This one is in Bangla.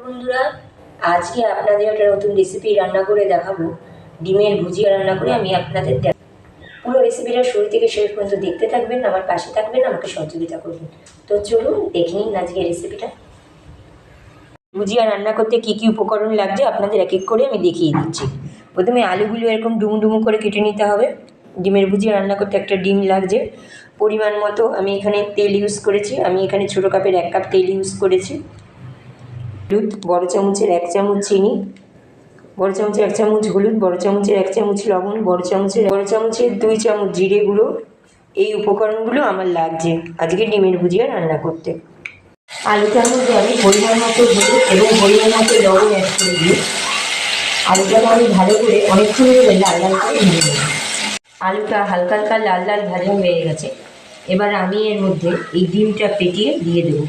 বন্ধুরা, আজকে আপনাদের একটা নতুন রেসিপি রান্না করে দেখাবো। ডিমের ভুজিয়া রান্না করে আমি আপনাদের পুরো রেসিপিটা শুরু থেকে শেষ পর্যন্ত দেখতে থাকবেন, আমার পাশে থাকবেন, আমাকে সহযোগিতা করবেন। তো চলুন দেখে নিন আজকে রেসিপিটা। ভুজিয়া রান্না করতে কি কি উপকরণ লাগছে আপনাদের এক এক করে আমি দেখিয়ে দিচ্ছি। প্রথমে আলুগুলো এরকম ডুমু ডুমু করে কেটে নিতে হবে। ডিমের ভুজিয়া রান্না করতে একটা ডিম লাগছে। পরিমাণ মতো আমি এখানে তেল ইউজ করেছি, আমি এখানে ছোটো কাপের 1 কাপ তেল ইউজ করেছি। হলুদ বড় চামচের 1 চামচ, চিনি বড় চামচের 1 চামচ, হলুদ বড় চামচের 1 চামচ, লবণ বড় চামচের 2 চামচ, জিরে গুঁড়ো। এই উপকরণগুলো আমার লাগছে আজকে ডিমের ভুজিয়া রান্না করতে। আলুটার মধ্যে আমি পরিমাণ মতো হলুদ এবং পরিমাণ মতো লবণ অ্যাড করে দিয়ে আলুটাকে আমি ভালো করে অনেকক্ষণ ধরে লাল লাল করে ভেজে নেব। আলুটা হালকা হালকা লাল লাল ভাজা হয়ে গেছে। এবার আমি এর মধ্যে এই ডিমটা ফেটিয়ে দিয়ে দেবো।